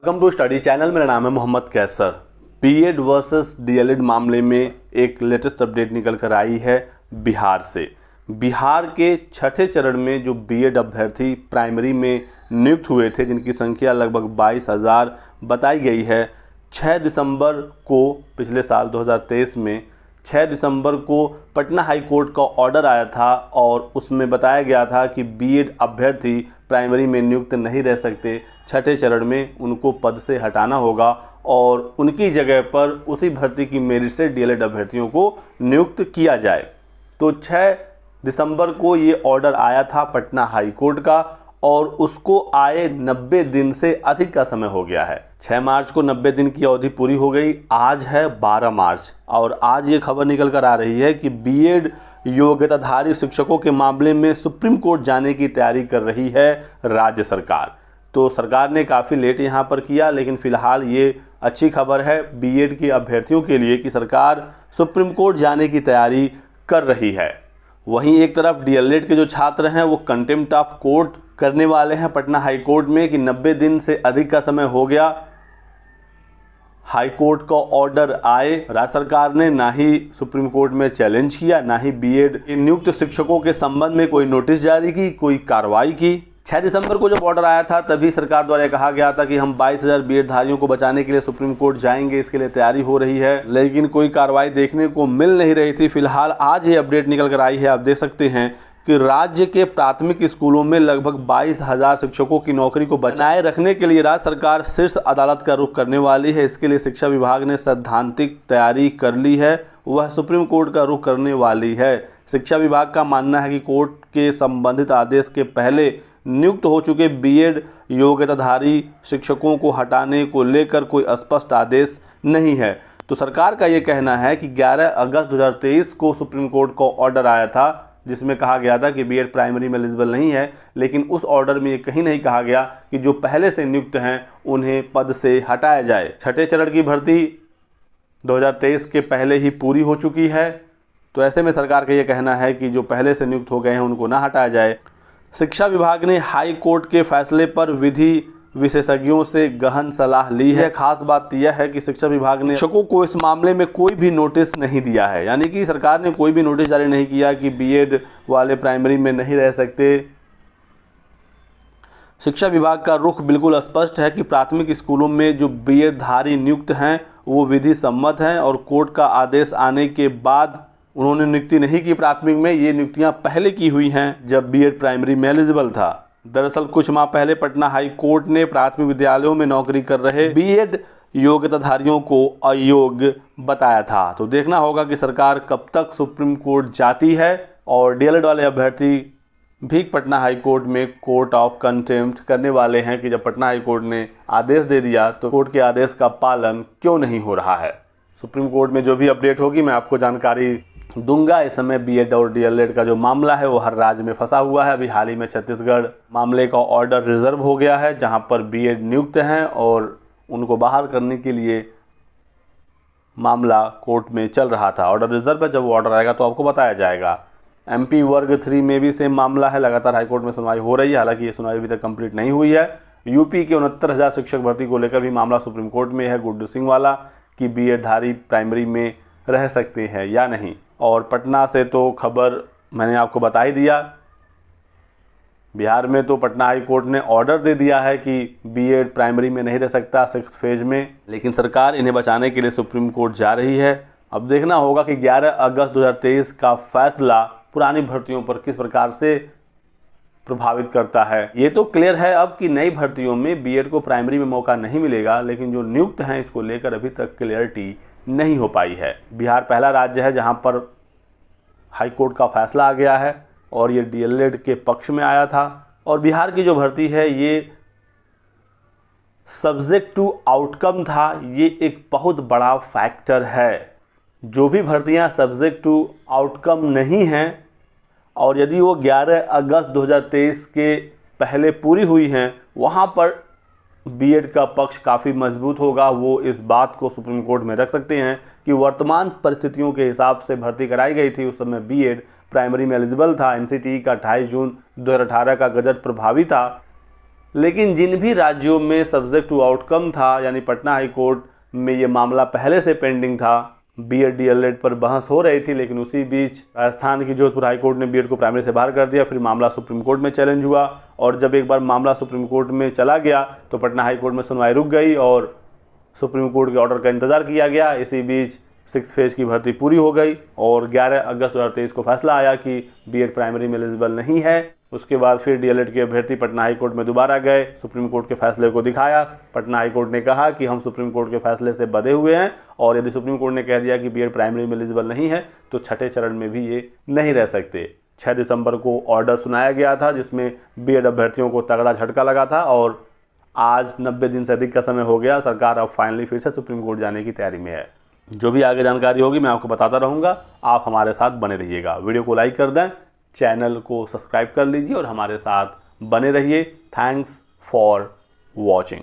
Welcome to study channel. मेरा नाम है Mohammad Kaiser. BEd versus DElEd मामले में एक लेटेस्ट अपडेट निकल कर आई है बिहार से। बिहार के छठे चरण में जो बीएड अभ्यर्थी प्राइमरी में नियुक्त हुए थे, जिनकी संख्या लगभग 22,000 बताई गई है, 6 दिसंबर को पिछले साल 2023 में 6 दिसंबर को पटना हाई कोर्ट का ऑर्डर आया था और उसमें बताया गया था कि बीएड अभ्यर्थी प्राइमरी में नियुक्त नहीं रह सकते। छठे चरण में उनको पद से हटाना होगा और उनकी जगह पर उसी भर्ती की मेरिट से डीएलएड अभ्यर्थियों को नियुक्त किया जाए। तो 6 दिसंबर को ये ऑर्डर आया था पटना हाई कोर्ट का और उसको आए 90 दिन से अधिक का समय हो गया है। 6 मार्च को 90 दिन की अवधि पूरी हो गई। आज है 12 मार्च और आज ये खबर निकल कर आ रही है कि बीएड योग्यताधारी शिक्षकों के मामले में सुप्रीम कोर्ट जाने की तैयारी कर रही है राज्य सरकार। तो सरकार ने काफ़ी लेट यहाँ पर किया, लेकिन फ़िलहाल ये अच्छी खबर है बीएड के अभ्यर्थियों के लिए कि सरकार सुप्रीम कोर्ट जाने की तैयारी कर रही है। वहीं एक तरफ डीएलएड के जो छात्र हैं वो कंटेम्प्ट ऑफ कोर्ट करने वाले हैं पटना हाई कोर्ट में कि 90 दिन से अधिक का समय हो गया। हाई कोर्ट का ऑर्डर आए, राज्य सरकार ने ना ही सुप्रीम कोर्ट में चैलेंज किया, ना ही बीएड नियुक्त शिक्षकों के संबंध में कोई नोटिस जारी की, कोई कार्रवाई की। 6 दिसंबर को जब ऑर्डर आया था तभी सरकार द्वारा कहा गया था कि हम 22,000 बीएड धारियों को बचाने के लिए सुप्रीम कोर्ट जाएंगे, इसके लिए तैयारी हो रही है, लेकिन कोई कार्रवाई देखने को मिल नहीं रही थी। फिलहाल आज ये अपडेट निकल कर आई है। आप देख सकते हैं कि राज्य के प्राथमिक स्कूलों में लगभग 22,000 शिक्षकों की नौकरी को बनाए रखने के लिए राज्य सरकार शीर्ष अदालत का रुख करने वाली है। इसके लिए शिक्षा विभाग ने सैद्धांतिक तैयारी कर ली है, वह सुप्रीम कोर्ट का रुख करने वाली है। शिक्षा विभाग का मानना है कि कोर्ट के संबंधित आदेश के पहले नियुक्त हो चुके बीएड योग्यताधारी शिक्षकों को हटाने को लेकर कोई स्पष्ट आदेश नहीं है। तो सरकार का ये कहना है कि 11 अगस्त 2023 को सुप्रीम कोर्ट का ऑर्डर आया था जिसमें कहा गया था कि बीएड प्राइमरी में एलिजिबल नहीं है, लेकिन उस ऑर्डर में ये कहीं नहीं कहा गया कि जो पहले से नियुक्त हैं उन्हें पद से हटाया जाए। छठे चरण की भर्ती 2023 के पहले ही पूरी हो चुकी है, तो ऐसे में सरकार का ये कहना है कि जो पहले से नियुक्त हो गए हैं उनको ना हटाया जाए। शिक्षा विभाग ने हाई कोर्ट के फैसले पर विधि विशेषज्ञों से गहन सलाह ली है। खास बात यह है कि शिक्षा विभाग ने शिक्षकों को इस मामले में कोई भी नोटिस नहीं दिया है, यानी कि सरकार ने कोई भी नोटिस जारी नहीं किया कि बीएड वाले प्राइमरी में नहीं रह सकते। शिक्षा विभाग का रुख बिल्कुल स्पष्ट है कि प्राथमिक स्कूलों में जो बीएड धारी नियुक्त हैं वो विधि सम्मत हैं और कोर्ट का आदेश आने के बाद उन्होंने नियुक्ति नहीं की प्राथमिक में। ये नियुक्तियां पहले की हुई हैं जब बीएड प्राइमरी में एलिजिबल था। दरअसल कुछ माह पहले पटना हाई कोर्ट ने प्राथमिक विद्यालयों में नौकरी कर रहे बीएड योग्यताधारियों को अयोग्य बताया था। तो देखना होगा कि सरकार कब तक सुप्रीम कोर्ट जाती है और डीएलएड वाले अभ्यर्थी भी पटना हाई कोर्ट में कोर्ट ऑफ कंटेम्प्ट करने वाले हैं कि जब पटना हाई कोर्ट ने आदेश दे दिया तो कोर्ट के आदेश का पालन क्यों नहीं हो रहा है। सुप्रीम कोर्ट में जो भी अपडेट होगी मैं आपको जानकारी दूंगा। इस समय बीएड और डीएलएड का जो मामला है वो हर राज्य में फंसा हुआ है। अभी हाल ही में छत्तीसगढ़ मामले का ऑर्डर रिजर्व हो गया है, जहां पर बीएड नियुक्त हैं और उनको बाहर करने के लिए मामला कोर्ट में चल रहा था। ऑर्डर रिजर्व है, जब वो ऑर्डर आएगा तो आपको बताया जाएगा। एमपी वर्ग 3 में भी सेम मामला है, लगातार हाईकोर्ट में सुनवाई हो रही है, हालांकि ये सुनवाई अभी तक कंप्लीट नहीं हुई है। यूपी के 69,000 शिक्षक भर्ती को लेकर भी मामला सुप्रीम कोर्ट में है, गुड्डू सिंह वाला, कि बीएड धारी प्राइमरी में रह सकते हैं या नहीं। और पटना से तो खबर मैंने आपको बता ही दिया। बिहार में तो पटना हाई कोर्ट ने ऑर्डर दे दिया है कि बीएड प्राइमरी में नहीं रह सकता 6th फेज में, लेकिन सरकार इन्हें बचाने के लिए सुप्रीम कोर्ट जा रही है। अब देखना होगा कि 11 अगस्त 2023 का फैसला पुरानी भर्तियों पर किस प्रकार से प्रभावित करता है। ये तो क्लियर है अब कि नई भर्तियों में बीएड को प्राइमरी में मौका नहीं मिलेगा, लेकिन जो नियुक्त हैं इसको लेकर अभी तक क्लियरिटी नहीं हो पाई है। बिहार पहला राज्य है जहां पर हाई कोर्ट का फैसला आ गया है और ये डीएलएड के पक्ष में आया था। और बिहार की जो भर्ती है ये सब्जेक्ट टू आउटकम था, ये एक बहुत बड़ा फैक्टर है। जो भी भर्तियां सब्जेक्ट टू आउटकम नहीं हैं और यदि वो 11 अगस्त 2023 के पहले पूरी हुई हैं, वहाँ पर बीएड का पक्ष काफ़ी मजबूत होगा। वो इस बात को सुप्रीम कोर्ट में रख सकते हैं कि वर्तमान परिस्थितियों के हिसाब से भर्ती कराई गई थी। उस समय बीएड प्राइमरी में एलिजिबल था। एनसीटीई का 28 जून 2018 का गजट प्रभावी था लेकिन जिन भी राज्यों में सब्जेक्ट टू आउटकम था, यानी पटना हाई कोर्ट में ये मामला पहले से पेंडिंग था, बीएड डीएलएड पर बहस हो रही थी, लेकिन उसी बीच राजस्थान की जोधपुर हाई कोर्ट ने बीएड को प्राइमरी से बाहर कर दिया। फिर मामला सुप्रीम कोर्ट में चैलेंज हुआ और जब एक बार मामला सुप्रीम कोर्ट में चला गया तो पटना हाई कोर्ट में सुनवाई रुक गई और सुप्रीम कोर्ट के ऑर्डर का इंतजार किया गया। इसी बीच 6 फेज की भर्ती पूरी हो गई और 11 अगस्त 2023 को फैसला आया कि बीएड प्राइमरी में एलिजिबल नहीं है। उसके बाद फिर डीएलएड के अभ्यर्थी पटना हाई कोर्ट में दोबारा गए, सुप्रीम कोर्ट के फैसले को दिखाया। पटना हाई कोर्ट ने कहा कि हम सुप्रीम कोर्ट के फैसले से बंधे हुए हैं और यदि सुप्रीम कोर्ट ने कह दिया कि बीएड प्राइमरी में एलिजिबल नहीं है तो छठे चरण में भी ये नहीं रह सकते। 6 दिसंबर को ऑर्डर सुनाया गया था जिसमें बीएड अभ्यर्थियों को तगड़ा झटका लगा था और आज 90 दिन से अधिक का समय हो गया। सरकार अब फाइनली फिर से सुप्रीम कोर्ट जाने की तैयारी में है। जो भी आगे जानकारी होगी मैं आपको बताता रहूँगा। आप हमारे साथ बने रहिएगा। वीडियो को लाइक कर दें, चैनल को सब्सक्राइब कर लीजिए और हमारे साथ बने रहिए। Thanks for watching.